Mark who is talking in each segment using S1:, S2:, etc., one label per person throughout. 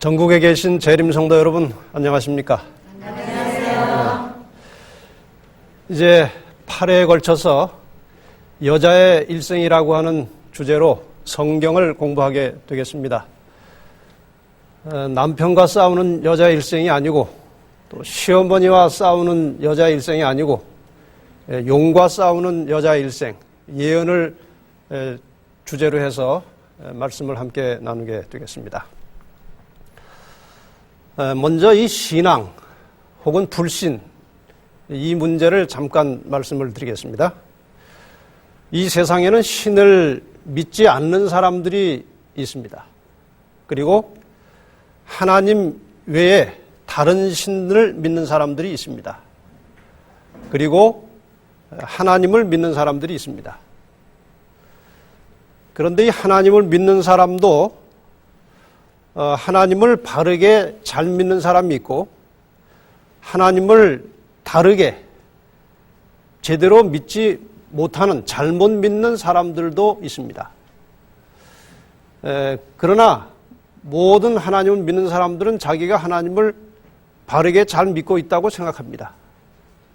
S1: 전국에 계신 재림 성도 여러분, 안녕하십니까?
S2: 안녕하세요.
S1: 이제 8회에 걸쳐서 여자의 일생이라고 하는 주제로 성경을 공부하게 되겠습니다. 남편과 싸우는 여자의 일생이 아니고, 또 시어머니와 싸우는 여자의 일생이 아니고, 용과 싸우는 여자의 일생, 예언을 주제로 해서 말씀을 함께 나누게 되겠습니다. 먼저 이 신앙 혹은 불신, 이 문제를 잠깐 말씀을 드리겠습니다. 이 세상에는 신을 믿지 않는 사람들이 있습니다. 그리고 하나님 외에 다른 신을 믿는 사람들이 있습니다. 그리고 하나님을 믿는 사람들이 있습니다. 그런데 이 하나님을 믿는 사람도 하나님을 바르게 잘 믿는 사람이 있고, 하나님을 다르게 제대로 믿지 못하는, 잘못 믿는 사람들도 있습니다. 그러나 모든 하나님을 믿는 사람들은 자기가 하나님을 바르게 잘 믿고 있다고 생각합니다.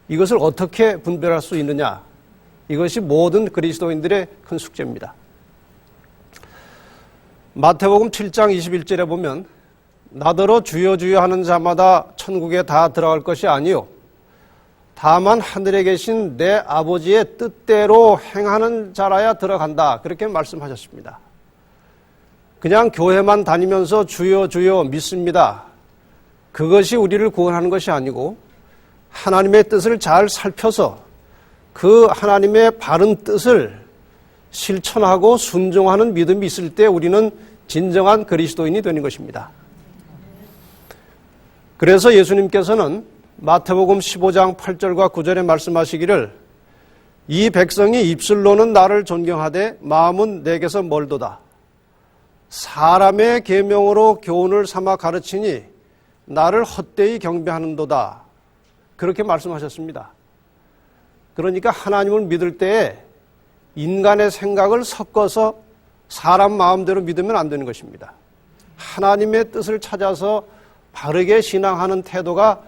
S1: 이것을 어떻게 분별할 수 있느냐? 이것이 모든 그리스도인들의 큰 숙제입니다. 마태복음 7장 21절에 보면 나더러 주여 주여 하는 자마다 천국에 다 들어갈 것이 아니요 다만 하늘에 계신 내 아버지의 뜻대로 행하는 자라야 들어간다, 그렇게 말씀하셨습니다. 그냥 교회만 다니면서 주여 주여 믿습니다, 그것이 우리를 구원하는 것이 아니고, 하나님의 뜻을 잘 살펴서 그 하나님의 바른 뜻을 실천하고 순종하는 믿음이 있을 때 우리는 진정한 그리스도인이 되는 것입니다. 그래서 예수님께서는 마태복음 15장 8절과 9절에 말씀하시기를 이 백성이 입술로는 나를 존경하되 마음은 내게서 멀도다. 사람의 계명으로 교훈을 삼아 가르치니 나를 헛되이 경배하는도다. 그렇게 말씀하셨습니다. 그러니까 하나님을 믿을 때에 인간의 생각을 섞어서 사람 마음대로 믿으면 안 되는 것입니다. 하나님의 뜻을 찾아서 바르게 신앙하는 태도가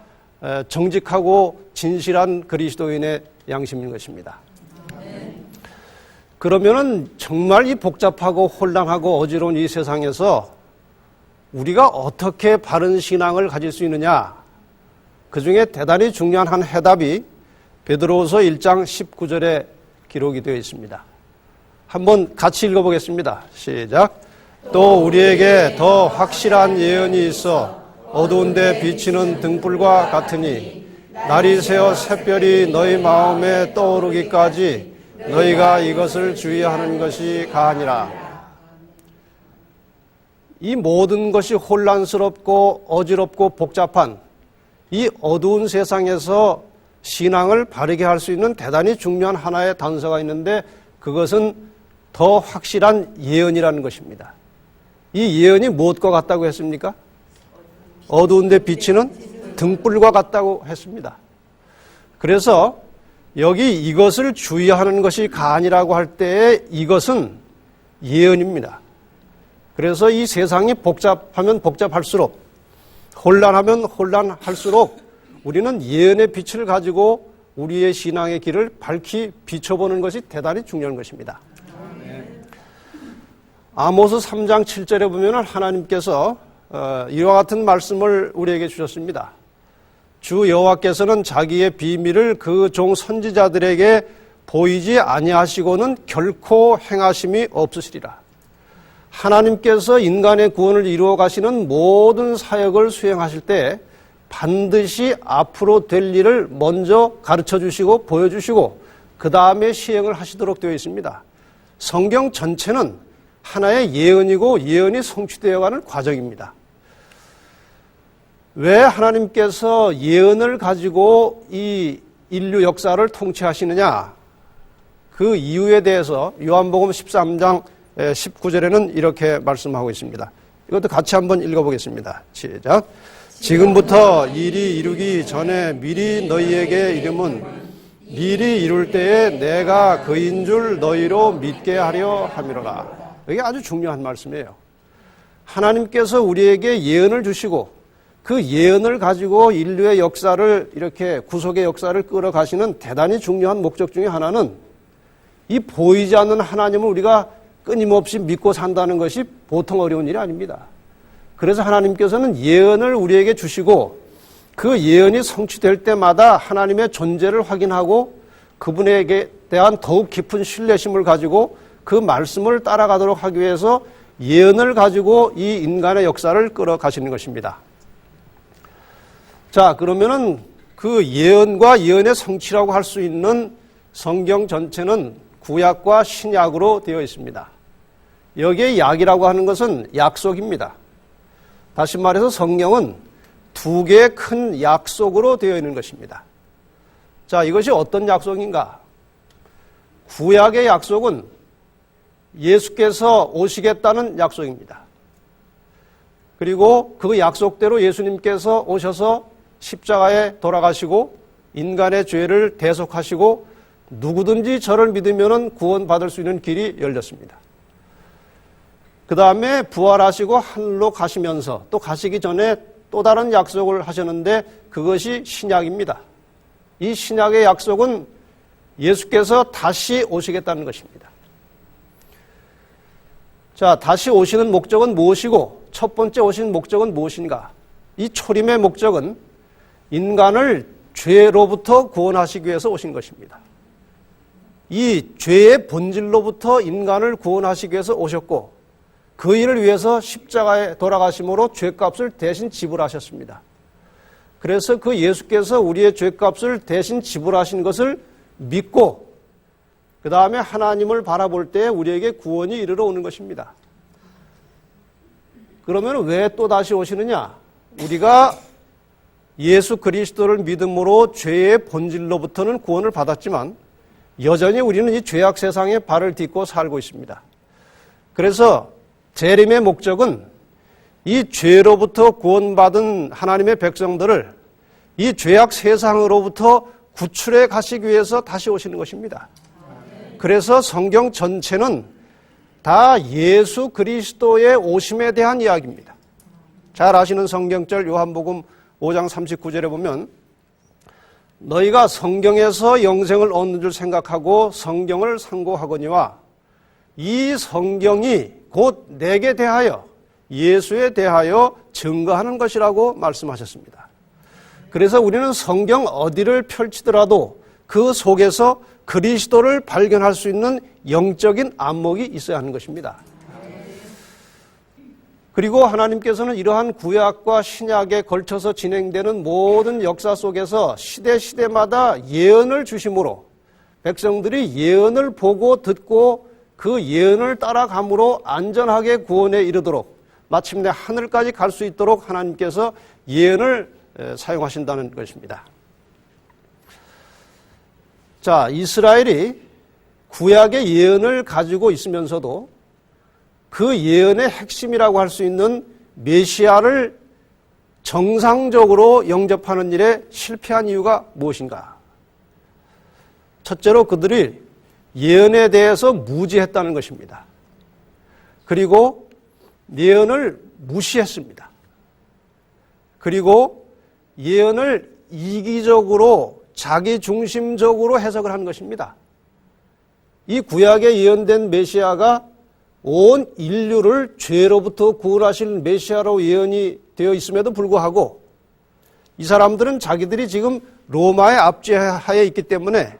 S1: 정직하고 진실한 그리스도인의 양심인 것입니다. 그러면은 정말 이 복잡하고 혼란하고 어지러운 이 세상에서 우리가 어떻게 바른 신앙을 가질 수 있느냐? 그 중에 대단히 중요한 한 해답이 베드로후서 1장 19절에 기록이 되어 있습니다. 한번 같이 읽어보겠습니다. 시작. 또 우리에게 더 확실한 예언이 있어 어두운 데 비치는 등불과 같으니 날이 새어 샛별이 너희 마음에 떠오르기까지 너희가 이것을 주의하는 것이 가하니라. 이 모든 것이 혼란스럽고 어지럽고 복잡한 이 어두운 세상에서 신앙을 바르게 할 수 있는 대단히 중요한 하나의 단서가 있는데, 그것은 더 확실한 예언이라는 것입니다. 이 예언이 무엇과 같다고 했습니까? 어두운 데 비치는 등불과 같다고 했습니다. 그래서 여기 이것을 주의하는 것이 가안이라고 할 때에 이것은 예언입니다. 그래서 이 세상이 복잡하면 복잡할수록, 혼란하면 혼란할수록 우리는 예언의 빛을 가지고 우리의 신앙의 길을 밝히 비춰보는 것이 대단히 중요한 것입니다. 아모스 3장 7절에 보면 하나님께서 이와 같은 말씀을 우리에게 주셨습니다. 주 여호와께서는 자기의 비밀을 그 종 선지자들에게 보이지 아니하시고는 결코 행하심이 없으시리라. 하나님께서 인간의 구원을 이루어 가시는 모든 사역을 수행하실 때 반드시 앞으로 될 일을 먼저 가르쳐 주시고 보여주시고 그 다음에 시행을 하시도록 되어 있습니다. 성경 전체는 하나의 예언이고 예언이 성취되어가는 과정입니다. 왜 하나님께서 예언을 가지고 이 인류 역사를 통치하시느냐? 그 이유에 대해서 요한복음 13장 19절에는 이렇게 말씀하고 있습니다. 이것도 같이 한번 읽어보겠습니다. 시작. 지금부터 일이 이루기 전에 미리 너희에게 이름은 미리 이룰 때에 내가 그인 줄 너희로 믿게 하려 함이로라. 이게 아주 중요한 말씀이에요. 하나님께서 우리에게 예언을 주시고 그 예언을 가지고 인류의 역사를 이렇게 구속의 역사를 끌어가시는 대단히 중요한 목적 중에 하나는 이 보이지 않는 하나님을 우리가 끊임없이 믿고 산다는 것이 보통 어려운 일이 아닙니다. 그래서 하나님께서는 예언을 우리에게 주시고 그 예언이 성취될 때마다 하나님의 존재를 확인하고 그분에게 대한 더욱 깊은 신뢰심을 가지고 그 말씀을 따라가도록 하기 위해서 예언을 가지고 이 인간의 역사를 끌어가시는 것입니다. 자, 그러면은 그 예언과 예언의 성취라고 할 수 있는 성경 전체는 구약과 신약으로 되어 있습니다. 여기에 약이라고 하는 것은 약속입니다. 다시 말해서 성경은 두 개의 큰 약속으로 되어 있는 것입니다. 자, 이것이 어떤 약속인가? 구약의 약속은 예수께서 오시겠다는 약속입니다. 그리고 그 약속대로 예수님께서 오셔서 십자가에 돌아가시고 인간의 죄를 대속하시고 누구든지 저를 믿으면 구원받을 수 있는 길이 열렸습니다. 그 다음에 부활하시고 하늘로 가시면서 또 가시기 전에 또 다른 약속을 하셨는데 그것이 신약입니다. 이 신약의 약속은 예수께서 다시 오시겠다는 것입니다. 자, 다시 오시는 목적은 무엇이고 첫 번째 오신 목적은 무엇인가? 이 초림의 목적은 인간을 죄로부터 구원하시기 위해서 오신 것입니다. 이 죄의 본질로부터 인간을 구원하시기 위해서 오셨고 그 일을 위해서 십자가에 돌아가심으로 죄값을 대신 지불하셨습니다. 그래서 그 예수께서 우리의 죄값을 대신 지불하신 것을 믿고 그 다음에 하나님을 바라볼 때 우리에게 구원이 이르러 오는 것입니다. 그러면 왜 또 다시 오시느냐? 우리가 예수 그리스도를 믿음으로 죄의 본질로부터는 구원을 받았지만 여전히 우리는 이 죄악 세상에 발을 딛고 살고 있습니다. 그래서 재림의 목적은 이 죄로부터 구원받은 하나님의 백성들을 이 죄악 세상으로부터 구출해 가시기 위해서 다시 오시는 것입니다. 그래서 성경 전체는 다 예수 그리스도의 오심에 대한 이야기입니다. 잘 아시는 성경절 요한복음 5장 39절에 보면 너희가 성경에서 영생을 얻는 줄 생각하고 성경을 상고하거니와 이 성경이 곧 내게 대하여 예수에 대하여 증거하는 것이라고 말씀하셨습니다. 그래서 우리는 성경 어디를 펼치더라도 그 속에서 그리스도를 발견할 수 있는 영적인 안목이 있어야 하는 것입니다. 그리고 하나님께서는 이러한 구약과 신약에 걸쳐서 진행되는 모든 역사 속에서 시대마다 예언을 주심으로 백성들이 예언을 보고 듣고 그 예언을 따라감으로 안전하게 구원에 이르도록 마침내 하늘까지 갈 수 있도록 하나님께서 예언을 사용하신다는 것입니다. 자, 이스라엘이 구약의 예언을 가지고 있으면서도 그 예언의 핵심이라고 할 수 있는 메시아를 정상적으로 영접하는 일에 실패한 이유가 무엇인가? 첫째로 그들이 예언에 대해서 무지했다는 것입니다. 그리고 예언을 무시했습니다. 그리고 예언을 이기적으로 자기 중심적으로 해석을 한 것입니다. 이 구약에 예언된 메시아가 온 인류를 죄로부터 구원하실 메시아로 예언이 되어 있음에도 불구하고 이 사람들은 자기들이 지금 로마의 압제하에 있기 때문에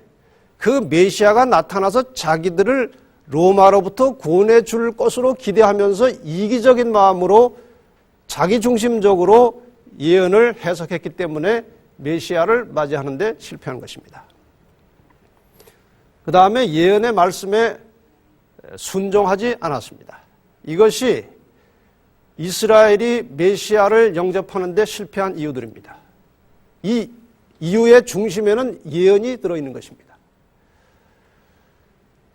S1: 그 메시아가 나타나서 자기들을 로마로부터 구원해 줄 것으로 기대하면서 이기적인 마음으로 자기중심적으로 예언을 해석했기 때문에 메시아를 맞이하는 데 실패한 것입니다. 그 다음에 예언의 말씀에 순종하지 않았습니다. 이것이 이스라엘이 메시아를 영접하는 데 실패한 이유들입니다. 이 이유의 중심에는 예언이 들어있는 것입니다.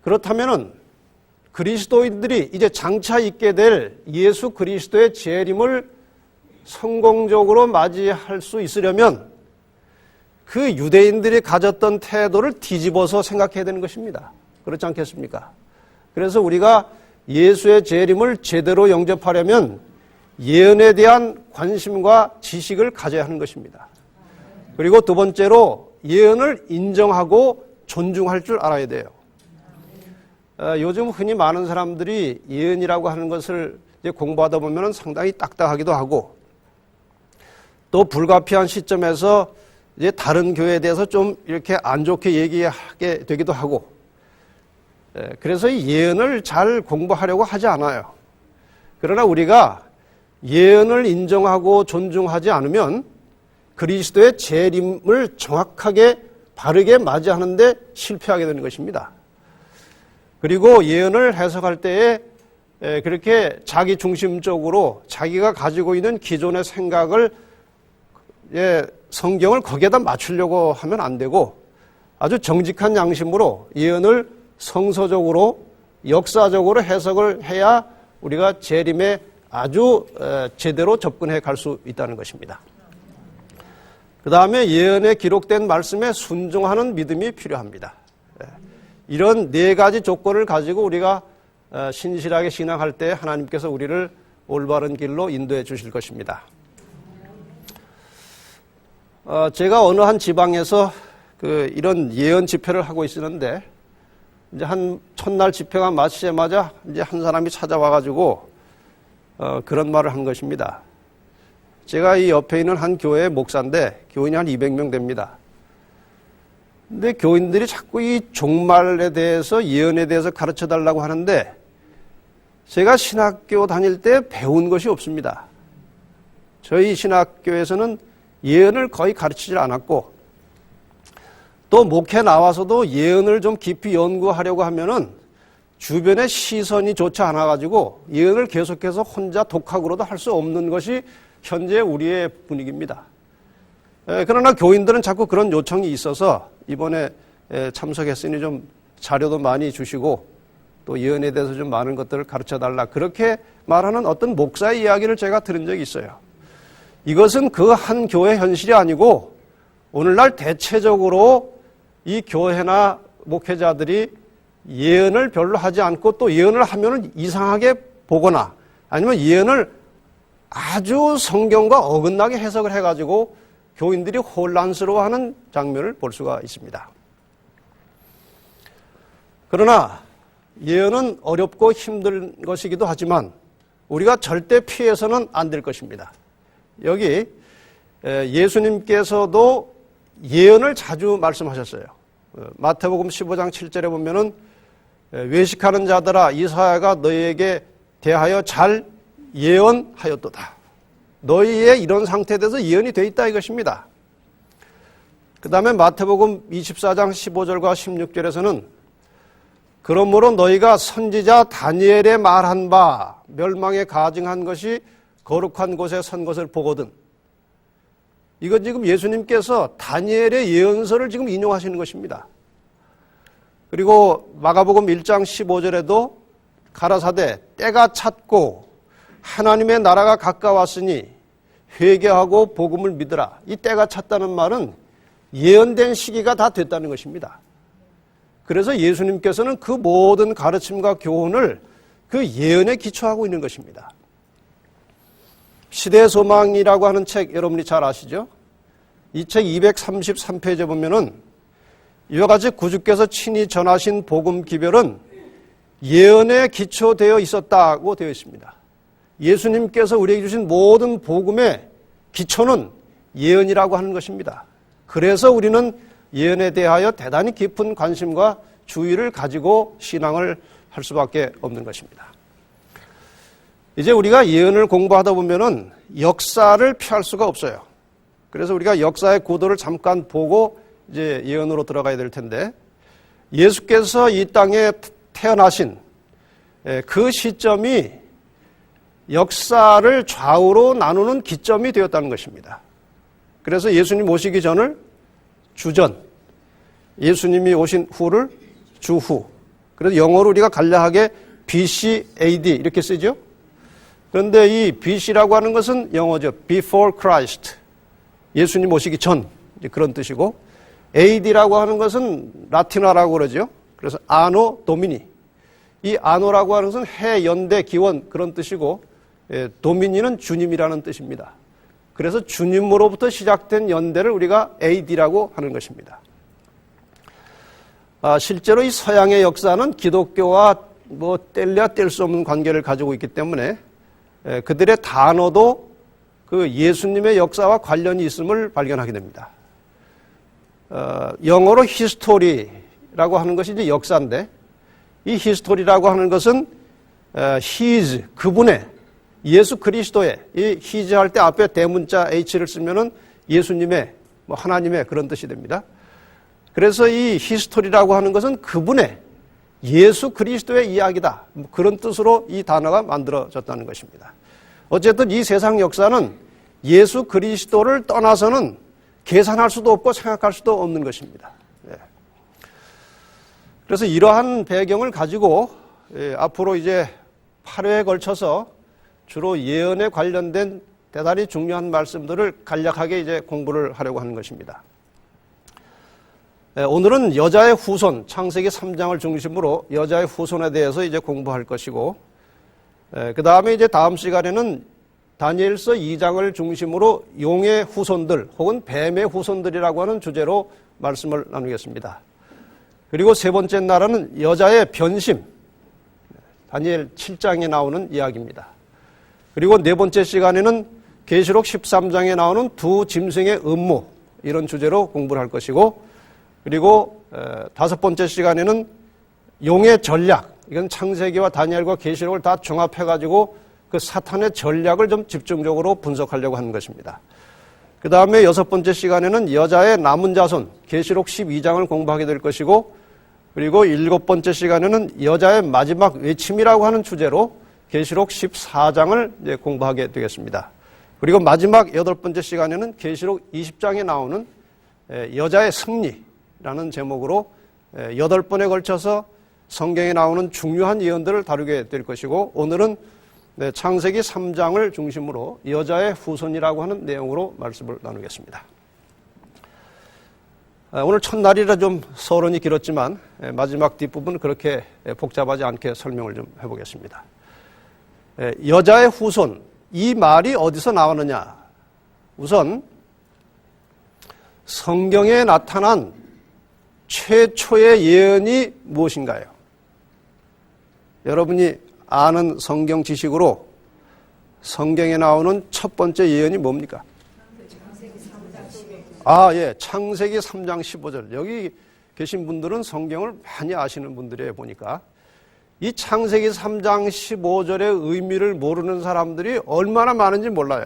S1: 그렇다면 그리스도인들이 이제 장차 있게 될 예수 그리스도의 재림을 성공적으로 맞이할 수 있으려면 그 유대인들이 가졌던 태도를 뒤집어서 생각해야 되는 것입니다. 그렇지 않겠습니까? 그래서 우리가 예수의 재림을 제대로 영접하려면 예언에 대한 관심과 지식을 가져야 하는 것입니다. 그리고 두 번째로 예언을 인정하고 존중할 줄 알아야 돼요. 요즘 흔히 많은 사람들이 예언이라고 하는 것을 이제 공부하다 보면 상당히 딱딱하기도 하고 또 불가피한 시점에서 이제 다른 교회에 대해서 좀 이렇게 안 좋게 얘기하게 되기도 하고 그래서 이 예언을 잘 공부하려고 하지 않아요. 그러나 우리가 예언을 인정하고 존중하지 않으면 그리스도의 재림을 정확하게 바르게 맞이하는데 실패하게 되는 것입니다. 그리고 예언을 해석할 때에 그렇게 자기 중심적으로 자기가 가지고 있는 기존의 생각을 성경을 거기에다 맞추려고 하면 안 되고 아주 정직한 양심으로 예언을 성서적으로 역사적으로 해석을 해야 우리가 재림에 아주 제대로 접근해 갈 수 있다는 것입니다. 그 다음에 예언에 기록된 말씀에 순종하는 믿음이 필요합니다. 이런 네 가지 조건을 가지고 우리가 신실하게 신앙할 때 하나님께서 우리를 올바른 길로 인도해 주실 것입니다. 제가 어느 한 지방에서 이런 예언 집회를 하고 있었는데 이제 한 첫날 집회가 마치자마자 이제 한 사람이 찾아와가지고 그런 말을 한 것입니다. 제가 이 옆에 있는 한 교회의 목사인데 교인이 한 200명 됩니다. 근데 교인들이 자꾸 이 종말에 대해서 예언에 대해서 가르쳐 달라고 하는데 제가 신학교 다닐 때 배운 것이 없습니다. 저희 신학교에서는 예언을 거의 가르치질 않았고 또 목회 나와서도 예언을 좀 깊이 연구하려고 하면은 주변의 시선이 좋지 않아가지고 예언을 계속해서 혼자 독학으로도 할 수 없는 것이 현재 우리의 분위기입니다. 그러나 교인들은 자꾸 그런 요청이 있어서 이번에 참석했으니 좀 자료도 많이 주시고 또 예언에 대해서 좀 많은 것들을 가르쳐달라 그렇게 말하는 어떤 목사의 이야기를 제가 들은 적이 있어요. 이것은 그 한 교회 현실이 아니고 오늘날 대체적으로 이 교회나 목회자들이 예언을 별로 하지 않고 또 예언을 하면은 이상하게 보거나 아니면 예언을 아주 성경과 어긋나게 해석을 해가지고 교인들이 혼란스러워하는 장면을 볼 수가 있습니다. 그러나 예언은 어렵고 힘든 것이기도 하지만 우리가 절대 피해서는 안 될 것입니다. 여기 예수님께서도 예언을 자주 말씀하셨어요. 마태복음 15장 7절에 보면은 외식하는 자들아 이사야가 너희에게 대하여 잘 예언하였도다. 너희의 이런 상태에 대해서 예언이 돼 있다 이것입니다. 그 다음에 마태복음 24장 15절과 16절에서는 그러므로 너희가 선지자 다니엘의 말한 바 멸망에 가증한 것이 거룩한 곳에 선 것을 보거든. 이건 지금 예수님께서 다니엘의 예언서를 지금 인용하시는 것입니다. 그리고 마가복음 1장 15절에도 가라사대 때가 찼고 하나님의 나라가 가까웠으니 회개하고 복음을 믿으라. 이 때가 찼다는 말은 예언된 시기가 다 됐다는 것입니다. 그래서 예수님께서는 그 모든 가르침과 교훈을 그 예언에 기초하고 있는 것입니다. 시대의 소망이라고 하는 책 여러분이 잘 아시죠? 이 책 233페이지에 보면은 이와 같이 구주께서 친히 전하신 복음 기별은 예언에 기초되어 있었다고 되어 있습니다. 예수님께서 우리에게 주신 모든 복음의 기초는 예언이라고 하는 것입니다. 그래서 우리는 예언에 대하여 대단히 깊은 관심과 주의를 가지고 신앙을 할 수밖에 없는 것입니다. 이제 우리가 예언을 공부하다 보면은 역사를 피할 수가 없어요. 그래서 우리가 역사의 구도를 잠깐 보고 이제 예언으로 들어가야 될 텐데 예수께서 이 땅에 태어나신 그 시점이 역사를 좌우로 나누는 기점이 되었다는 것입니다. 그래서 예수님 오시기 전을 주전, 예수님이 오신 후를 주후. 그래서 영어로 우리가 간략하게 BC, AD 이렇게 쓰죠. 그런데 이 BC라고 하는 것은 영어죠. Before Christ. 예수님 오시기 전 그런 뜻이고 AD라고 하는 것은 라틴어라고 그러죠. 그래서 아노 도미니. 이 아노라고 하는 것은 해, 연대, 기원 그런 뜻이고 도미니는 주님이라는 뜻입니다. 그래서 주님으로부터 시작된 연대를 우리가 AD라고 하는 것입니다. 실제로 이 서양의 역사는 기독교와 뗄래야 뗄 수 없는 관계를 가지고 있기 때문에 그들의 단어도 그 예수님의 역사와 관련이 있음을 발견하게 됩니다. 영어로 히스토리라고 하는 것이 이제 역사인데, 이 히스토리라고 하는 것은 his, 그분의, 예수 그리스도의, 이 his 할 때 앞에 대문자 h를 쓰면은 예수님의, 하나님의 그런 뜻이 됩니다. 그래서 이 히스토리라고 하는 것은 그분의, 예수 그리스도의 이야기다. 그런 뜻으로 이 단어가 만들어졌다는 것입니다. 어쨌든 이 세상 역사는 예수 그리스도를 떠나서는 계산할 수도 없고 생각할 수도 없는 것입니다. 그래서 이러한 배경을 가지고 앞으로 이제 8회에 걸쳐서 주로 예언에 관련된 대단히 중요한 말씀들을 간략하게 이제 공부를 하려고 하는 것입니다. 오늘은 여자의 후손, 창세기 3장을 중심으로 여자의 후손에 대해서 이제 공부할 것이고, 그 다음에 이제 다음 시간에는 다니엘서 2장을 중심으로 용의 후손들 혹은 뱀의 후손들이라고 하는 주제로 말씀을 나누겠습니다. 그리고 세 번째 날은 여자의 변심, 다니엘 7장에 나오는 이야기입니다. 그리고 네 번째 시간에는 계시록 13장에 나오는 두 짐승의 음모, 이런 주제로 공부를 할 것이고, 그리고 다섯 번째 시간에는 용의 전략, 이건 창세기와 다니엘과 계시록을 다 종합해가지고 그 사탄의 전략을 좀 집중적으로 분석하려고 하는 것입니다. 그 다음에 여섯 번째 시간에는 여자의 남은 자손, 계시록 12장을 공부하게 될 것이고, 그리고 일곱 번째 시간에는 여자의 마지막 외침이라고 하는 주제로 계시록 14장을 이제 공부하게 되겠습니다. 그리고 마지막 여덟 번째 시간에는 계시록 20장에 나오는 여자의 승리라는 제목으로 8번에 걸쳐서 성경에 나오는 중요한 예언들을 다루게 될 것이고, 오늘은 창세기 3장을 중심으로 여자의 후손이라고 하는 내용으로 말씀을 나누겠습니다. 오늘 첫날이라 좀 서론이 길었지만 마지막 뒷부분 그렇게 복잡하지 않게 설명을 좀 해보겠습니다. 여자의 후손, 이 말이 어디서 나오느냐? 우선 성경에 나타난 최초의 예언이 무엇인가요? 여러분이 아는 성경 지식으로 성경에 나오는 첫 번째 예언이 뭡니까? 창세기 3장 15절. 여기 계신 분들은 성경을 많이 아시는 분들이에요, 보니까. 이 창세기 3장 15절의 의미를 모르는 사람들이 얼마나 많은지 몰라요.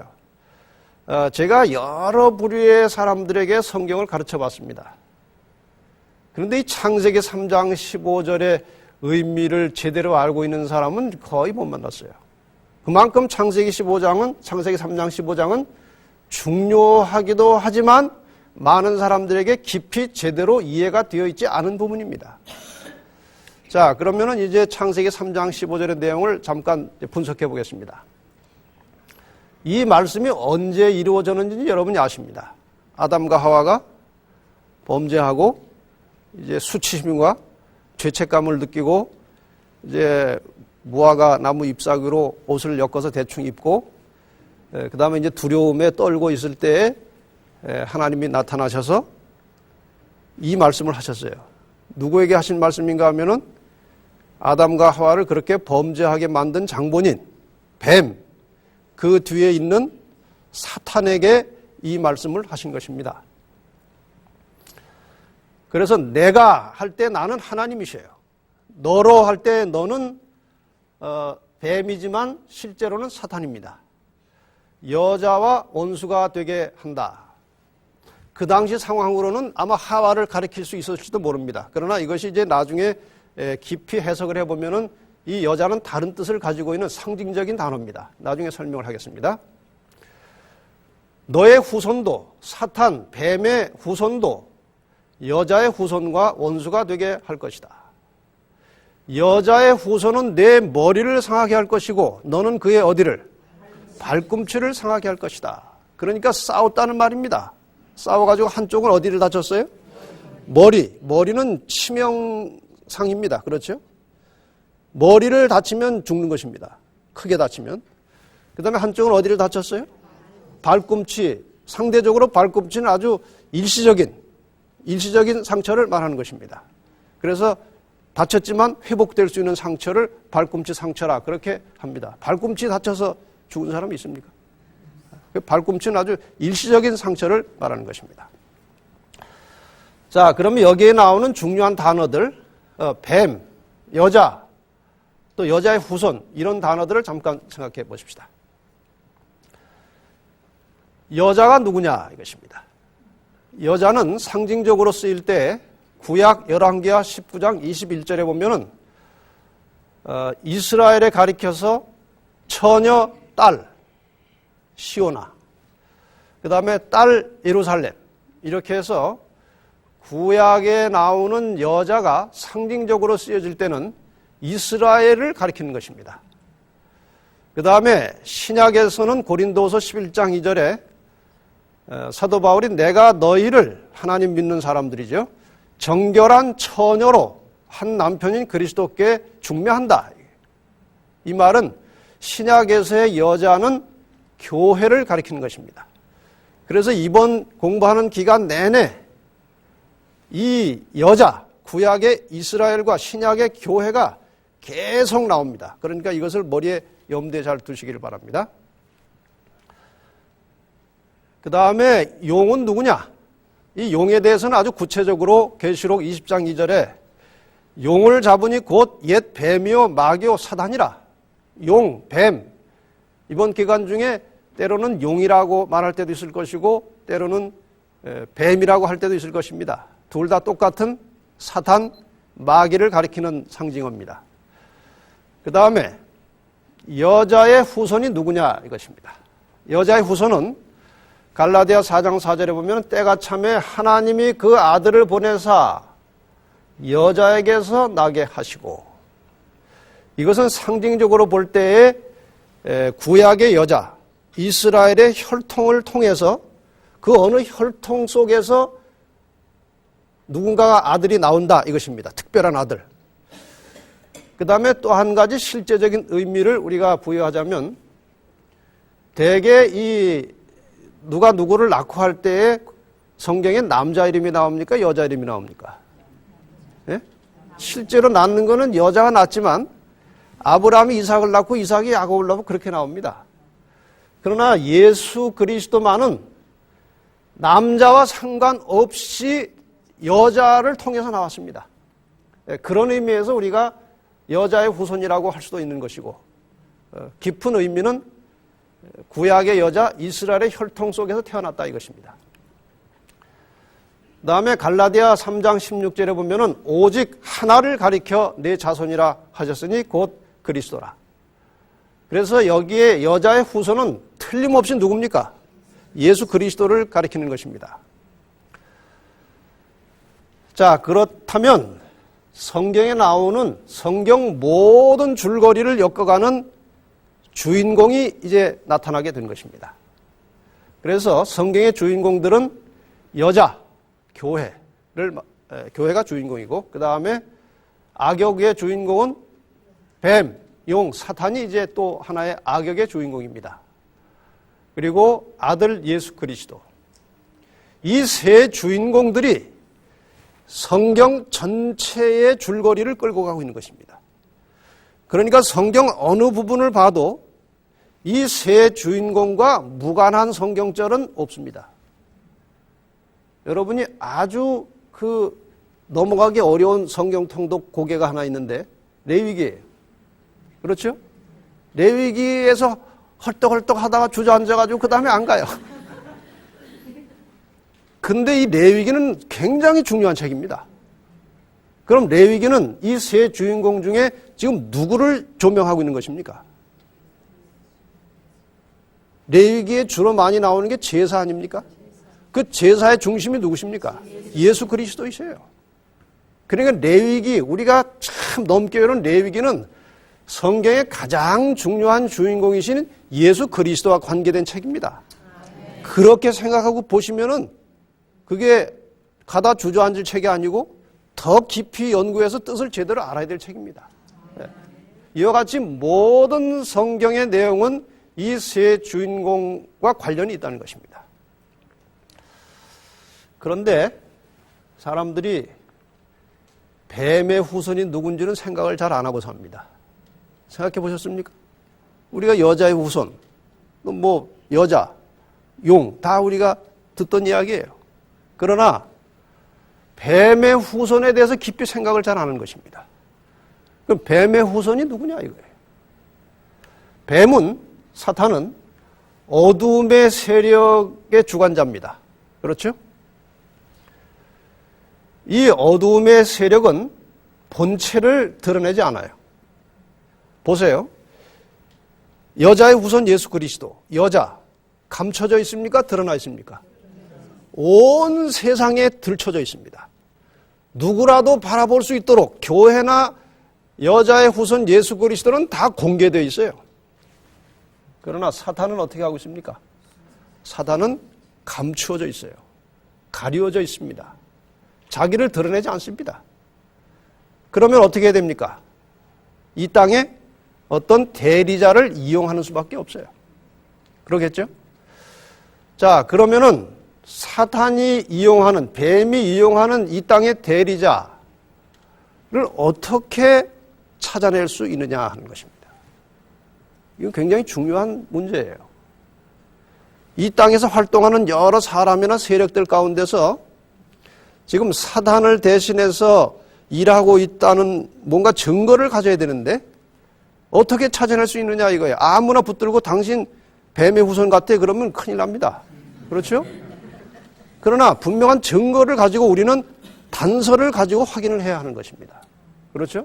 S1: 제가 여러 부류의 사람들에게 성경을 가르쳐 봤습니다. 그런데 이 창세기 3장 15절의 의미를 제대로 알고 있는 사람은 거의 못 만났어요. 그만큼 창세기 3장 15장은 중요하기도 하지만 많은 사람들에게 깊이 제대로 이해가 되어 있지 않은 부분입니다. 자, 그러면은 이제 창세기 3장 15절의 내용을 잠깐 분석해 보겠습니다. 이 말씀이 언제 이루어졌는지 여러분이 아십니다. 아담과 하와가 범죄하고 이제 수치심과 죄책감을 느끼고 이제 무화과 나무 잎사귀로 옷을 엮어서 대충 입고 그 다음에 이제 두려움에 떨고 있을 때에 하나님이 나타나셔서 이 말씀을 하셨어요. 누구에게 하신 말씀인가 하면은 아담과 하와를 그렇게 범죄하게 만든 장본인 뱀, 그 뒤에 있는 사탄에게 이 말씀을 하신 것입니다. 그래서 내가 할 때 나는 하나님이셔요. 너로 할 때 너는 뱀이지만 실제로는 사탄입니다. 여자와 원수가 되게 한다. 그 당시 상황으로는 아마 하와를 가리킬 수 있었을지도 모릅니다. 그러나 이것이 이제 나중에 깊이 해석을 해보면은 이 여자는 다른 뜻을 가지고 있는 상징적인 단어입니다. 나중에 설명을 하겠습니다. 너의 후손도, 사탄, 뱀의 후손도 여자의 후손과 원수가 되게 할 것이다. 여자의 후손은 내 머리를 상하게 할 것이고 너는 그의 어디를? 발꿈치를 상하게 할 것이다. 그러니까 싸웠다는 말입니다. 싸워가지고 한쪽은 어디를 다쳤어요? 머리는 치명상입니다. 그렇죠? 머리를 다치면 죽는 것입니다. 크게 다치면. 그 다음에 한쪽은 어디를 다쳤어요? 발꿈치. 상대적으로 발꿈치는 아주 일시적인 상처를 말하는 것입니다. 그래서 다쳤지만 회복될 수 있는 상처를 발꿈치 상처라 그렇게 합니다. 발꿈치 다쳐서 죽은 사람이 있습니까? 발꿈치는 아주 일시적인 상처를 말하는 것입니다. 자, 그러면 여기에 나오는 중요한 단어들, 뱀, 여자, 또 여자의 후손 이런 단어들을 잠깐 생각해 보십시다. 여자가 누구냐 이것입니다. 여자는 상징적으로 쓰일 때 구약 열왕기하 19장 21절에 보면은 이스라엘에 가리켜서 처녀 딸 시오나, 그 다음에 딸 예루살렘 이렇게 해서 구약에 나오는 여자가 상징적으로 쓰여질 때는 이스라엘을 가리키는 것입니다. 그 다음에 신약에서는 고린도서 11장 2절에 사도 바울이 내가 너희를 하나님 믿는 사람들이죠. 정결한 처녀로 한 남편인 그리스도께 중매한다. 이 말은 신약에서의 여자는 교회를 가리키는 것입니다. 그래서 이번 공부하는 기간 내내 이 여자, 구약의 이스라엘과 신약의 교회가 계속 나옵니다. 그러니까 이것을 머리에 염두에 잘 두시기를 바랍니다. 그 다음에 용은 누구냐? 이 용에 대해서는 아주 구체적으로 계시록 20장 2절에 용을 잡으니 곧 옛 뱀이요 마귀요 사단이라. 용, 뱀. 이번 기간 중에 때로는 용이라고 말할 때도 있을 것이고 때로는 뱀이라고 할 때도 있을 것입니다. 둘 다 똑같은 사단, 마귀를 가리키는 상징어입니다. 그 다음에 여자의 후손이 누구냐 이것입니다. 여자의 후손은 갈라디아 4장 4절에 보면 때가 참에 하나님이 그 아들을 보내사 여자에게서 나게 하시고, 이것은 상징적으로 볼 때에 구약의 여자 이스라엘의 혈통을 통해서 그 어느 혈통 속에서 누군가가 아들이 나온다 이것입니다. 특별한 아들. 그 다음에 또 한 가지 실제적인 의미를 우리가 부여하자면 대개 이 누가 누구를 낳고 할 때에 성경에 남자 이름이 나옵니까? 여자 이름이 나옵니까? 예? 실제로 낳는 거는 여자가 낳지만 아브라함이 이삭을 낳고 이삭이 야곱을 낳고 그렇게 나옵니다. 그러나 예수 그리스도만은 남자와 상관없이 여자를 통해서 나왔습니다. 그런 의미에서 우리가 여자의 후손이라고 할 수도 있는 것이고, 깊은 의미는 구약의 여자 이스라엘의 혈통 속에서 태어났다 이것입니다. 그 다음에 갈라디아 3장 16절에 보면은 오직 하나를 가리켜 내 자손이라 하셨으니 곧 그리스도라. 그래서 여기에 여자의 후손은 틀림없이 누굽니까? 예수 그리스도를 가리키는 것입니다. 자, 그렇다면 성경에 나오는 성경 모든 줄거리를 엮어가는 주인공이 이제 나타나게 된 것입니다. 그래서 성경의 주인공들은 여자, 교회가 주인공이고, 그 다음에 악역의 주인공은 뱀, 용, 사탄이 이제 또 하나의 악역의 주인공입니다. 그리고 아들 예수 그리스도. 이 세 주인공들이 성경 전체의 줄거리를 끌고 가고 있는 것입니다. 그러니까 성경 어느 부분을 봐도 이 세 주인공과 무관한 성경절은 없습니다. 여러분이 아주 넘어가기 어려운 성경 통독 고개가 하나 있는데 레위기예요. 그렇죠? 레위기에서 헐떡헐떡 하다가 주저앉아가지고 그 다음에 안 가요. 근데 이 레위기는 굉장히 중요한 책입니다. 그럼 레위기는 이 세 주인공 중에 지금 누구를 조명하고 있는 것입니까? 레위기에 주로 많이 나오는 게 제사 아닙니까? 그 제사의 중심이 누구십니까? 예수 그리스도이세요. 그러니까 레위기, 우리가 참 넘게 외우는 레위기는 성경의 가장 중요한 주인공이신 예수 그리스도와 관계된 책입니다. 그렇게 생각하고 보시면은 그게 가다 주저앉을 책이 아니고 더 깊이 연구해서 뜻을 제대로 알아야 될 책입니다. 이와 같이 모든 성경의 내용은 이 세 주인공과 관련이 있다는 것입니다. 그런데 사람들이 뱀의 후손이 누군지는 생각을 잘 안 하고 삽니다. 생각해 보셨습니까? 우리가 여자의 후손, 뭐 여자, 용, 다 우리가 듣던 이야기예요. 그러나 뱀의 후손에 대해서 깊이 생각을 잘 안 하는 것입니다. 그럼 뱀의 후손이 누구냐 이거예요. 뱀은, 사탄은 어둠의 세력의 주관자입니다. 그렇죠? 이 어둠의 세력은 본체를 드러내지 않아요. 보세요. 여자의 후손 예수 그리스도, 여자, 감춰져 있습니까? 드러나 있습니까? 온 세상에 들춰져 있습니다. 누구라도 바라볼 수 있도록 교회나 여자의 후손 예수 그리스도는 다 공개되어 있어요. 그러나 사탄은 어떻게 하고 있습니까? 사탄은 감추어져 있어요. 가리워져 있습니다. 자기를 드러내지 않습니다. 그러면 어떻게 해야 됩니까? 이 땅에 어떤 대리자를 이용하는 수밖에 없어요. 그러겠죠? 자, 그러면은 사탄이 이용하는, 뱀이 이용하는 이 땅의 대리자를 어떻게 찾아낼 수 있느냐 하는 것입니다. 이건 굉장히 중요한 문제예요. 이 땅에서 활동하는 여러 사람이나 세력들 가운데서 지금 사탄을 대신해서 일하고 있다는 뭔가 증거를 가져야 되는데 어떻게 찾아낼 수 있느냐 이거예요. 아무나 붙들고 당신 뱀의 후손 같아 그러면 큰일 납니다. 그렇죠? 그러나 분명한 증거를 가지고 우리는 단서를 가지고 확인을 해야 하는 것입니다. 그렇죠?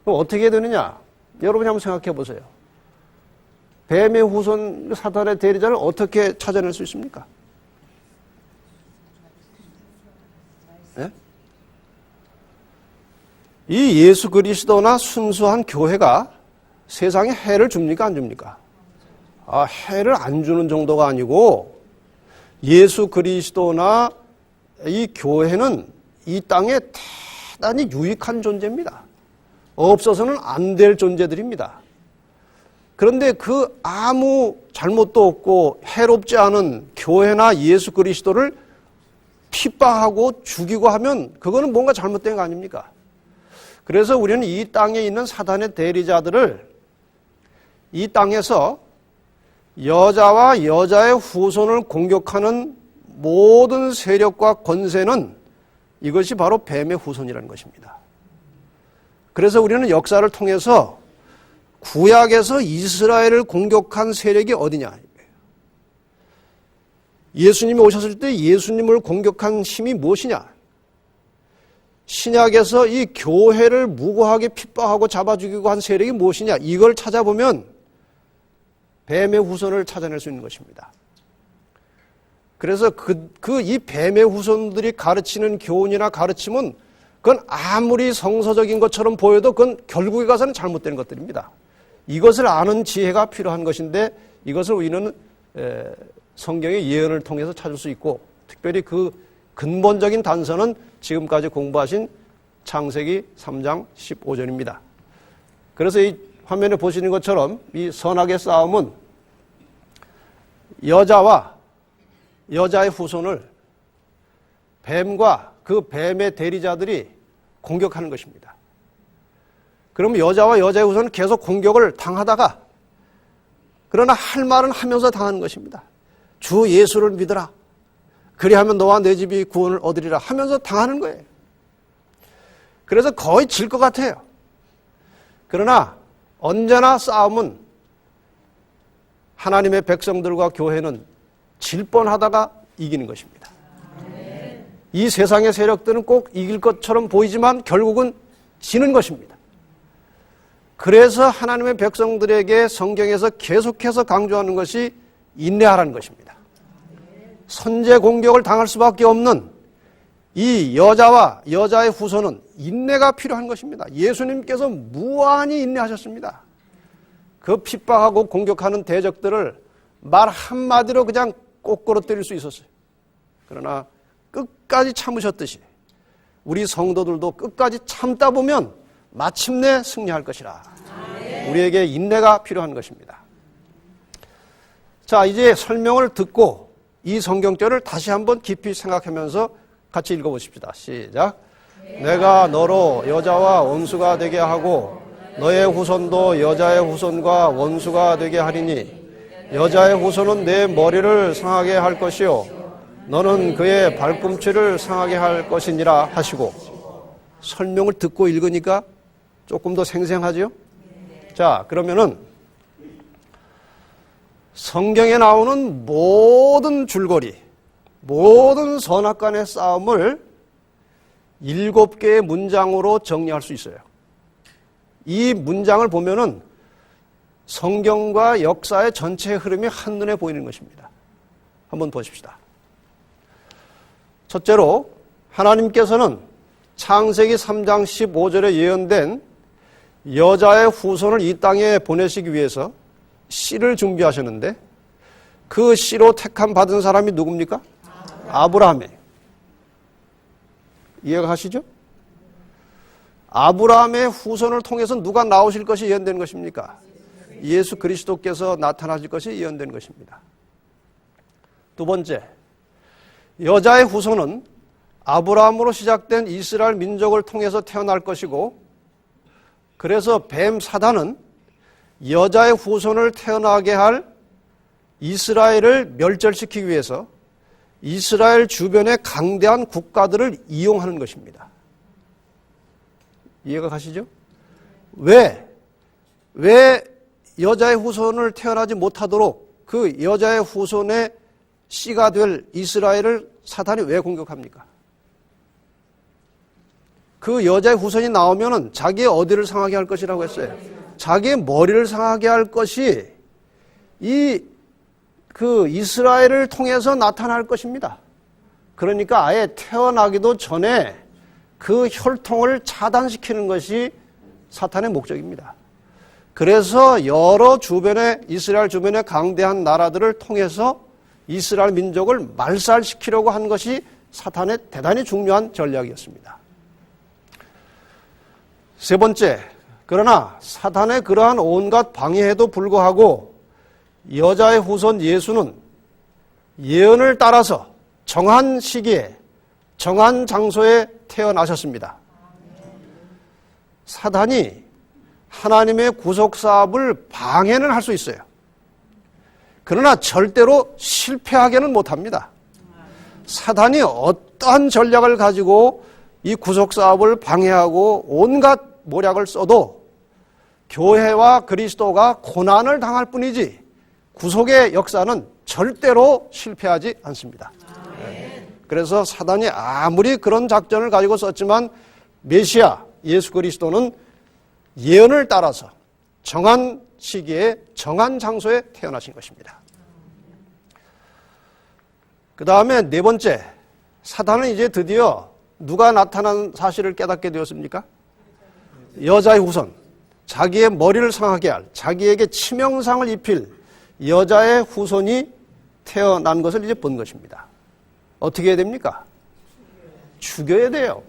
S1: 그럼 어떻게 해야 되느냐? 여러분이 한번 생각해 보세요. 뱀의 후손 사탄의 대리자를 어떻게 찾아낼 수 있습니까? 네? 이 예수 그리스도나 순수한 교회가 세상에 해를 줍니까? 안 줍니까? 해를 안 주는 정도가 아니고 예수 그리스도나 이 교회는 이 땅에 대단히 유익한 존재입니다. 없어서는 안 될 존재들입니다. 그런데 그 아무 잘못도 없고 해롭지 않은 교회나 예수 그리스도를 핍박하고 죽이고 하면 그거는 뭔가 잘못된 거 아닙니까? 그래서 우리는 이 땅에 있는 사단의 대리자들을 이 땅에서 여자와 여자의 후손을 공격하는 모든 세력과 권세는 이것이 바로 뱀의 후손이라는 것입니다. 그래서 우리는 역사를 통해서 구약에서 이스라엘을 공격한 세력이 어디냐? 예수님이 오셨을 때 예수님을 공격한 힘이 무엇이냐? 신약에서 이 교회를 무고하게 핍박하고 잡아 죽이고 한 세력이 무엇이냐? 이걸 찾아보면 뱀의 후손을 찾아낼 수 있는 것입니다. 그래서 이 뱀의 후손들이 가르치는 교훈이나 가르침은 그건 아무리 성서적인 것처럼 보여도 그건 결국에 가서는 잘못된 것들입니다. 이것을 아는 지혜가 필요한 것인데 이것을 우리는 성경의 예언을 통해서 찾을 수 있고 특별히 그 근본적인 단서는 지금까지 공부하신 창세기 3장 15절입니다. 그래서 이 화면에 보시는 것처럼 이 선악의 싸움은 여자와 여자의 후손을 뱀과 그 뱀의 대리자들이 공격하는 것입니다. 그러면 여자와 여자의 후손은 계속 공격을 당하다가 그러나 할 말은 하면서 당하는 것입니다. 주 예수를 믿어라. 그리하면 너와 내 집이 구원을 얻으리라 하면서 당하는 거예요. 그래서 거의 질 것 같아요. 그러나 언제나 싸움은 하나님의 백성들과 교회는 질 뻔하다가 이기는 것입니다. 이 세상의 세력들은 꼭 이길 것처럼 보이지만 결국은 지는 것입니다. 그래서 하나님의 백성들에게 성경에서 계속해서 강조하는 것이 인내하라는 것입니다. 선제 공격을 당할 수밖에 없는 이 여자와 여자의 후손은 인내가 필요한 것입니다. 예수님께서 무한히 인내하셨습니다. 그 핍박하고 공격하는 대적들을 말 한마디로 그냥 꼬꾸로 때릴 수 있었어요. 그러나 끝까지 참으셨듯이 우리 성도들도 끝까지 참다 보면 마침내 승리할 것이라. 우리에게 인내가 필요한 것입니다. 자, 이제 설명을 듣고 이 성경절을 다시 한번 깊이 생각하면서 같이 읽어보십시다. 시작. 내가 너로 여자와 원수가 되게 하고 너의 후손도 여자의 후손과 원수가 되게 하리니 여자의 후손은 내 머리를 상하게 할 것이요 너는 그의 발꿈치를 상하게 할 것이니라 하시고, 설명을 듣고 읽으니까 조금 더 생생하죠? 자, 그러면은 성경에 나오는 모든 줄거리, 모든 선악간의 싸움을 7개의 문장으로 정리할 수 있어요. 이 문장을 보면은 성경과 역사의 전체 흐름이 한눈에 보이는 것입니다. 한번 보십시다. 첫째로, 하나님께서는 창세기 3장 15절에 예언된 여자의 후손을 이 땅에 보내시기 위해서 씨를 준비하셨는데, 그 씨로 택함 받은 사람이 누굽니까? 아브라함이에요. 이해가 가시죠? 아브라함의 후손을 통해서 누가 나오실 것이 예언된 것입니까? 예수 그리스도께서 나타나실 것이 예언된 것입니다. 두 번째, 여자의 후손은 아브라함으로 시작된 이스라엘 민족을 통해서 태어날 것이고, 그래서 뱀 사단은 여자의 후손을 태어나게 할 이스라엘을 멸절시키기 위해서 이스라엘 주변의 강대한 국가들을 이용하는 것입니다. 이해가 가시죠? 왜 여자의 후손을 태어나지 못하도록 그 여자의 후손의 씨가 될 이스라엘을 사탄이 왜 공격합니까? 그 여자의 후손이 나오면은 자기의 어디를 상하게 할 것이라고 했어요? 자기의 머리를 상하게 할 것이 그 이스라엘을 통해서 나타날 것입니다. 그러니까 아예 태어나기도 전에 그 혈통을 차단시키는 것이 사탄의 목적입니다. 그래서 여러 이스라엘 주변의 강대한 나라들을 통해서 이스라엘 민족을 말살시키려고 한 것이 사탄의 대단히 중요한 전략이었습니다. 세 번째, 그러나 사탄의 그러한 온갖 방해에도 불구하고 여자의 후손 예수는 예언을 따라서 정한 시기에 정한 장소에 태어나셨습니다. 사단이 하나님의 구속사업을 방해는 할 수 있어요. 그러나 절대로 실패하게는 못합니다. 사단이 어떠한 전략을 가지고 이 구속사업을 방해하고 온갖 모략을 써도 교회와 그리스도가 고난을 당할 뿐이지 구속의 역사는 절대로 실패하지 않습니다. 그래서 사단이 아무리 그런 작전을 가지고 썼지만 메시아 예수 그리스도는 예언을 따라서 정한 시기에 정한 장소에 태어나신 것입니다. 그 다음에 네 번째, 사단은 이제 드디어 누가 나타난 사실을 깨닫게 되었습니까? 여자의 후손, 자기의 머리를 상하게 할, 자기에게 치명상을 입힐 여자의 후손이 태어난 것을 이제 본 것입니다. 어떻게 해야 됩니까? 죽여야 돼요.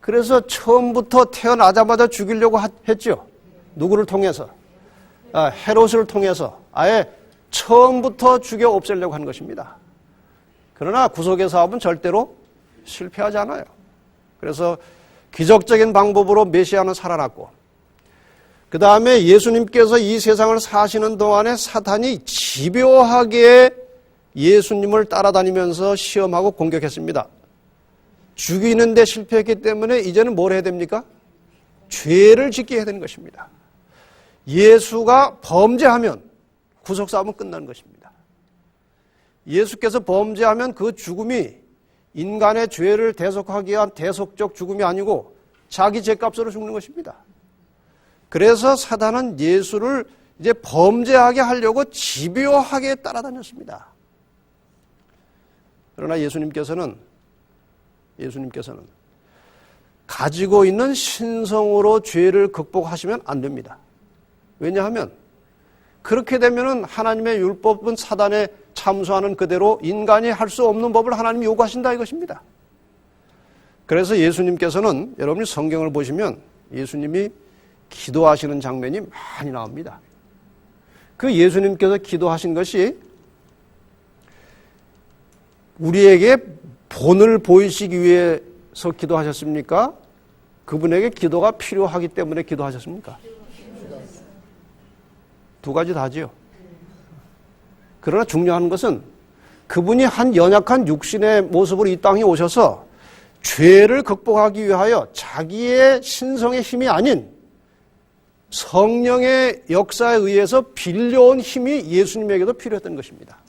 S1: 그래서 처음부터 태어나자마자 죽이려고 했죠. 누구를 통해서? 헤롯을 통해서 아예 처음부터 죽여 없애려고 한 것입니다. 그러나 구속의 사업은 절대로 실패하지 않아요. 그래서 기적적인 방법으로 메시아는 살아났고, 그 다음에 예수님께서 이 세상을 사시는 동안에 사탄이 집요하게 예수님을 따라다니면서 시험하고 공격했습니다. 죽이는 데 실패했기 때문에 이제는 뭘 해야 됩니까? 죄를 짓게 해야 되는 것입니다. 예수가 범죄하면 구속사업은 끝나는 것입니다. 예수께서 범죄하면 그 죽음이 인간의 죄를 대속하기 위한 대속적 죽음이 아니고 자기 죄값으로 죽는 것입니다. 그래서 사단은 예수를 이제 범죄하게 하려고 집요하게 따라다녔습니다. 그러나 예수님께서는 가지고 있는 신성으로 죄를 극복하시면 안 됩니다. 왜냐하면 그렇게 되면은 하나님의 율법은 사단에 참수하는 그대로 인간이 할 수 없는 법을 하나님이 요구하신다 이것입니다. 그래서 예수님께서는 여러분이 성경을 보시면 예수님이 기도하시는 장면이 많이 나옵니다. 그 예수님께서 기도하신 것이 우리에게 본을 보이시기 위해서 기도하셨습니까? 그분에게 기도가 필요하기 때문에 기도하셨습니까? 두 가지 다지요. 그러나 중요한 것은 그분이 한 연약한 육신의 모습으로 이 땅에 오셔서 죄를 극복하기 위하여 자기의 신성의 힘이 아닌 성령의 역사에 의해서 빌려온 힘이 예수님에게도 필요했던 것입니다.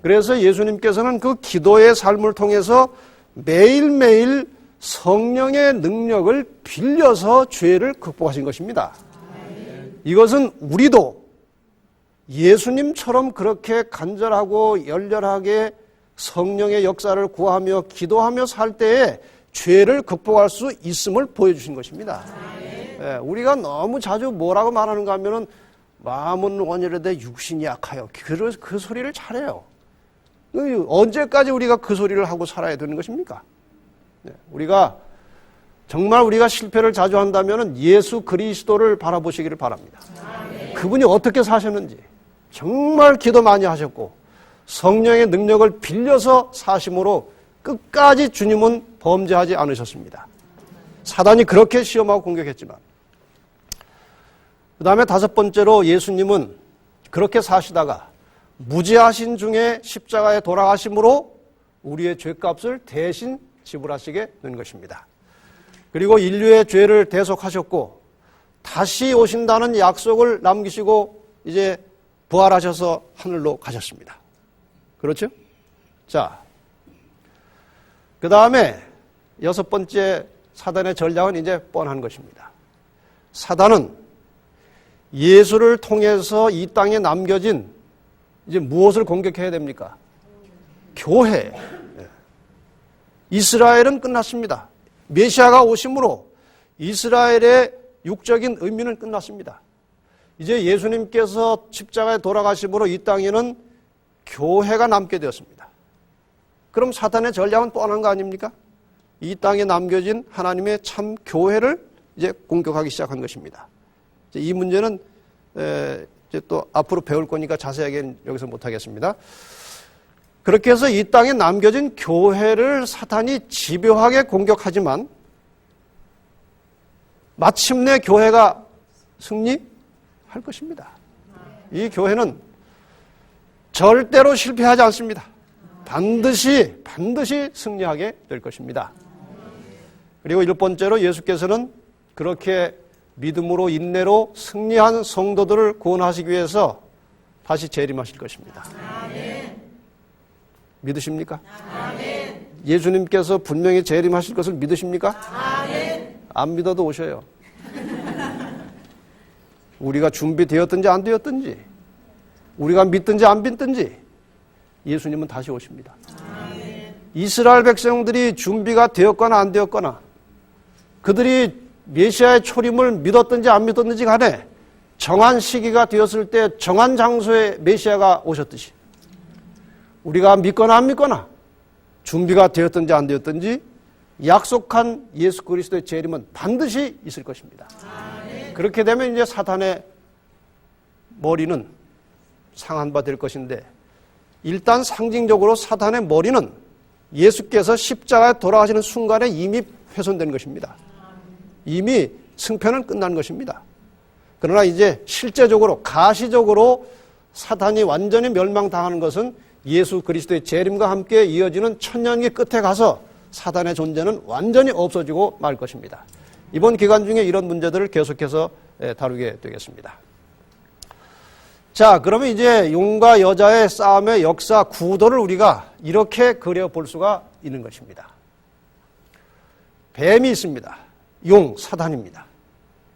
S1: 그래서 예수님께서는 그 기도의 삶을 통해서 매일매일 성령의 능력을 빌려서 죄를 극복하신 것입니다. 이것은 우리도 예수님처럼 그렇게 간절하고 열렬하게 성령의 역사를 구하며 기도하며 살 때에 죄를 극복할 수 있음을 보여주신 것입니다. 우리가 너무 자주 뭐라고 말하는가 하면은 마음은 원이라되 육신이 약하여. 그 소리를 잘해요. 언제까지 우리가 그 소리를 하고 살아야 되는 것입니까? 우리가 정말 우리가 실패를 자주 한다면 예수 그리스도를 바라보시기를 바랍니다. 그분이 어떻게 사셨는지 정말 기도 많이 하셨고 성령의 능력을 빌려서 사심으로 끝까지 주님은 범죄하지 않으셨습니다. 사단이 그렇게 시험하고 공격했지만 그 다음에 다섯 번째로 예수님은 그렇게 사시다가 무죄하신 중에 십자가에 돌아가심으로 우리의 죄값을 대신 지불하시게 된 것입니다. 그리고 인류의 죄를 대속하셨고 다시 오신다는 약속을 남기시고 이제 부활하셔서 하늘로 가셨습니다. 그렇죠? 자, 그 다음에 여섯 번째 사단의 전략은 이제 뻔한 것입니다. 사단은 예수를 통해서 이 땅에 남겨진 이제 무엇을 공격해야 됩니까? 교회. 이스라엘은 끝났습니다. 메시아가 오심으로 이스라엘의 육적인 의미는 끝났습니다. 이제 예수님께서 십자가에 돌아가심으로 이 땅에는 교회가 남게 되었습니다. 그럼 사탄의 전략은 뻔한 거 아닙니까? 이 땅에 남겨진 하나님의 참 교회를 이제 공격하기 시작한 것입니다. 이 문제는 이제 또 앞으로 배울 거니까 자세하게는 여기서 못하겠습니다. 그렇게 해서 이 땅에 남겨진 교회를 사탄이 집요하게 공격하지만 마침내 교회가 승리할 것입니다. 이 교회는 절대로 실패하지 않습니다. 반드시 승리하게 될 것입니다. 그리고 일 번째로 예수께서는 그렇게 믿음으로 인내로 승리한 성도들을 구원하시기 위해서 다시 재림하실 것입니다. 아멘. 믿으십니까? 아멘. 예수님께서 분명히 재림하실 것을 믿으십니까? 아멘. 안 믿어도 오셔요. 우리가 준비되었든지 안 되었든지 우리가 믿든지 안 믿든지 예수님은 다시 오십니다. 아멘. 이스라엘 백성들이 준비가 되었거나 안 되었거나 그들이 메시아의 초림을 믿었든지 안 믿었든지 간에 정한 시기가 되었을 때 정한 장소에 메시아가 오셨듯이 우리가 믿거나 안 믿거나 준비가 되었든지 안 되었든지 약속한 예수 그리스도의 재림은 반드시 있을 것입니다. 아멘. 그렇게 되면 이제 사탄의 머리는 상한 바 될 것인데 일단 상징적으로 사탄의 머리는 예수께서 십자가에 돌아가시는 순간에 이미 훼손된 것입니다. 이미 승패는 끝난 것입니다. 그러나 이제 실제적으로 가시적으로 사탄이 완전히 멸망당하는 것은 예수 그리스도의 재림과 함께 이어지는 천년기 끝에 가서 사탄의 존재는 완전히 없어지고 말 것입니다. 이번 기간 중에 이런 문제들을 계속해서 다루게 되겠습니다. 자, 그러면 이제 용과 여자의 싸움의 역사 구도를 우리가 이렇게 그려볼 수가 있는 것입니다. 뱀이 있습니다. 용, 사단입니다.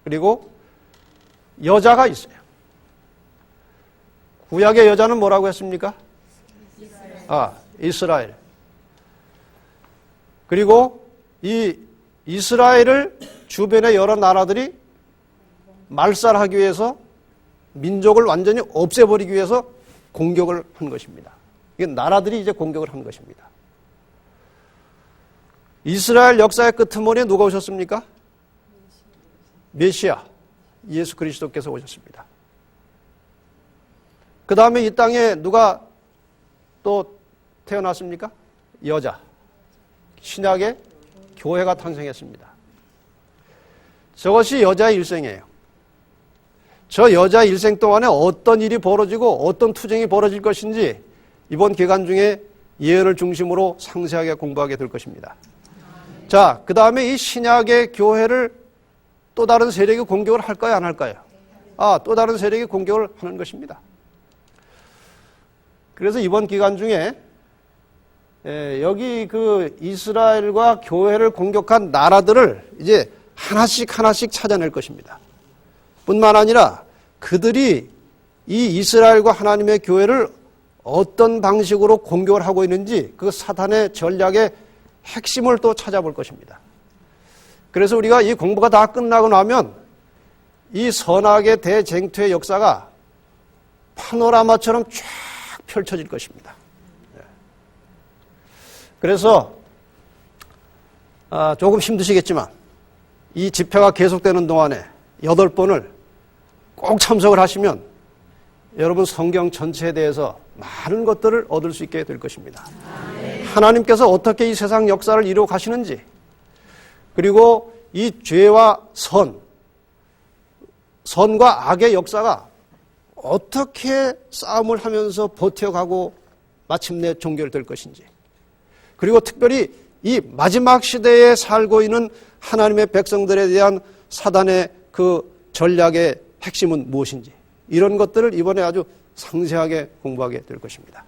S1: 그리고 여자가 있어요. 구약의 여자는 뭐라고 했습니까? 이스라엘. 그리고 이 이스라엘을 주변의 여러 나라들이 말살하기 위해서 민족을 완전히 없애버리기 위해서 공격을 한 것입니다. 이게 나라들이 이제 공격을 한 것입니다. 이스라엘 역사의 끄트머리에 누가 오셨습니까? 메시아, 예수 그리스도께서 오셨습니다. 그 다음에 이 땅에 누가 또 태어났습니까? 여자. 신약의 교회가 탄생했습니다. 저것이 여자의 일생이에요. 저 여자의 일생 동안에 어떤 일이 벌어지고 어떤 투쟁이 벌어질 것인지 이번 기간 중에 예언을 중심으로 상세하게 공부하게 될 것입니다. 자, 그 다음에 이 신약의 교회를 또 다른 세력이 공격을 할까요, 안 할까요? 또 다른 세력이 공격을 하는 것입니다. 그래서 이번 기간 중에 여기 그 이스라엘과 교회를 공격한 나라들을 이제 하나씩 찾아낼 것입니다. 뿐만 아니라 그들이 이 이스라엘과 하나님의 교회를 어떤 방식으로 공격을 하고 있는지 그 사탄의 전략의 핵심을 또 찾아볼 것입니다. 그래서 우리가 이 공부가 다 끝나고 나면 이 선악의 대쟁투의 역사가 파노라마처럼 쫙 펼쳐질 것입니다. 그래서 조금 힘드시겠지만 이 집회가 계속되는 동안에 8번을 꼭 참석을 하시면 여러분 성경 전체에 대해서 많은 것들을 얻을 수 있게 될 것입니다. 하나님께서 어떻게 이 세상 역사를 이루어 가시는지, 그리고 이 죄와 선과 악의 역사가 어떻게 싸움을 하면서 버텨가고 마침내 종결될 것인지, 그리고 특별히 이 마지막 시대에 살고 있는 하나님의 백성들에 대한 사단의 그 전략의 핵심은 무엇인지, 이런 것들을 이번에 아주 상세하게 공부하게 될 것입니다.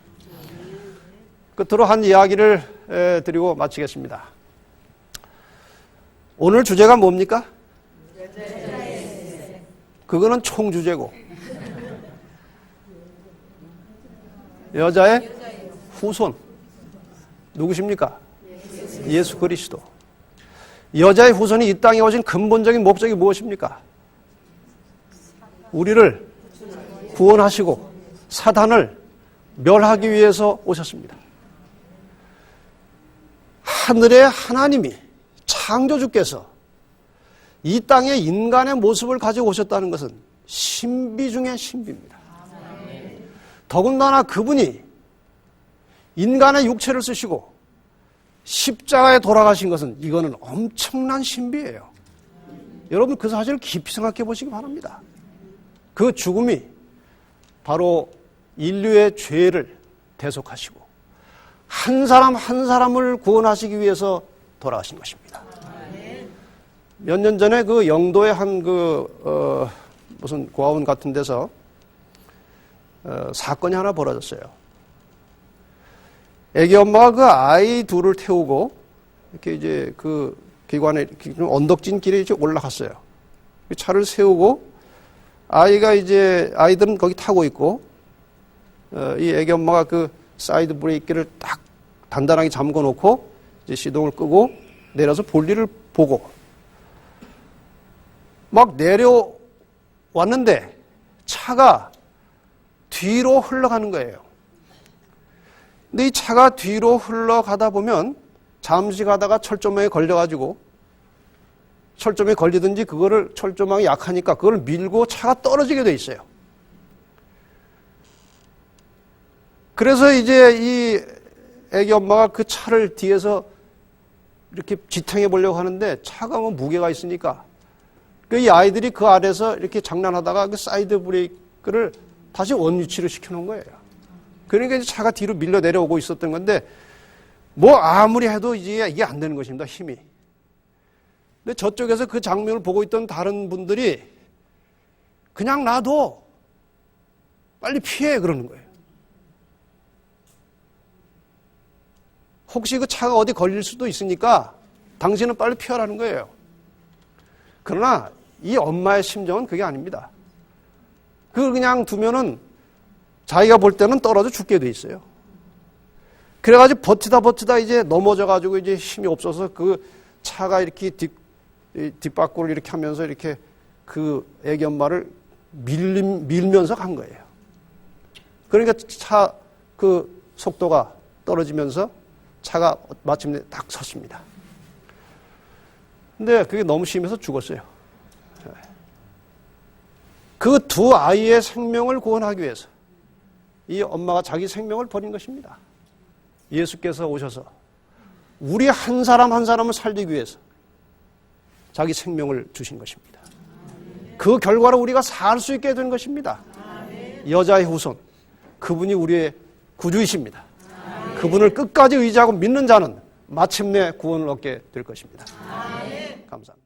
S1: 끝으로 한 이야기를 드리고 마치겠습니다. 오늘 주제가 뭡니까? 그거는 총주제고, 여자의 후손 누구십니까? 예수 그리스도. 여자의 후손이 이 땅에 오신 근본적인 목적이 무엇입니까? 우리를 구원하시고 사단을 멸하기 위해서 오셨습니다. 하늘의 하나님이 창조주께서 이 땅에 인간의 모습을 가지고 오셨다는 것은 신비 중의 신비입니다. 더군다나 그분이 인간의 육체를 쓰시고 십자가에 돌아가신 것은 이거는 엄청난 신비예요. 여러분 그 사실을 깊이 생각해 보시기 바랍니다. 그 죽음이 바로 인류의 죄를 대속하시고 한 사람 한 사람을 구원하시기 위해서 돌아가신 것입니다. 몇 년 전에 그 영도의 한 무슨 고아원 같은 데서 사건이 하나 벌어졌어요. 애기 엄마가 그 아이 둘을 태우고 이렇게 이제 그 기관에 언덕진 길에 이제 올라갔어요. 차를 세우고 아이들은 거기 타고 있고 이 애기 엄마가 그 사이드 브레이크를 딱 단단하게 잠궈 놓고 이제 시동을 끄고 내려서 볼일을 보고 막 내려왔는데 차가 뒤로 흘러가는 거예요. 근데 이 차가 뒤로 흘러가다 보면 잠시 가다가 철조망에 걸려가지고 철조망에 걸리든지 그거를 철조망이 약하니까 그걸 밀고 차가 떨어지게 돼 있어요. 그래서 이제 이 애기 엄마가 그 차를 뒤에서 이렇게 지탱해 보려고 하는데 차가 뭐 무게가 있으니까 이 아이들이 그 아래서 이렇게 장난하다가 그 사이드 브레이크를 다시 원위치로 시켜놓은 거예요. 그러니까 이제 차가 뒤로 밀려 내려오고 있었던 건데 뭐 아무리 해도 이게 안 되는 것입니다. 힘이. 근데 저쪽에서 그 장면을 보고 있던 다른 분들이 그냥 놔둬. 빨리 피해 그러는 거예요. 혹시 그 차가 어디 걸릴 수도 있으니까 당신은 빨리 피하라는 거예요. 그러나 이 엄마의 심정은 그게 아닙니다. 그걸 그냥 두면은 자기가 볼 때는 떨어져 죽게 돼 있어요. 그래가지고 버티다 이제 넘어져가지고 이제 힘이 없어서 그 차가 이렇게 뒷바퀴를 이렇게 하면서 이렇게 그 애기 엄마를 밀면서 간 거예요. 그러니까 차 그 속도가 떨어지면서 차가 마침내 딱 섰습니다. 근데 그게 너무 심해서 죽었어요. 그 두 아이의 생명을 구원하기 위해서 이 엄마가 자기 생명을 버린 것입니다. 예수께서 오셔서 우리 한 사람 한 사람을 살리기 위해서 자기 생명을 주신 것입니다. 그 결과로 우리가 살 수 있게 된 것입니다. 여자의 후손, 그분이 우리의 구주이십니다. 그분을 끝까지 의지하고 믿는 자는 마침내 구원을 얻게 될 것입니다. 감사합니다.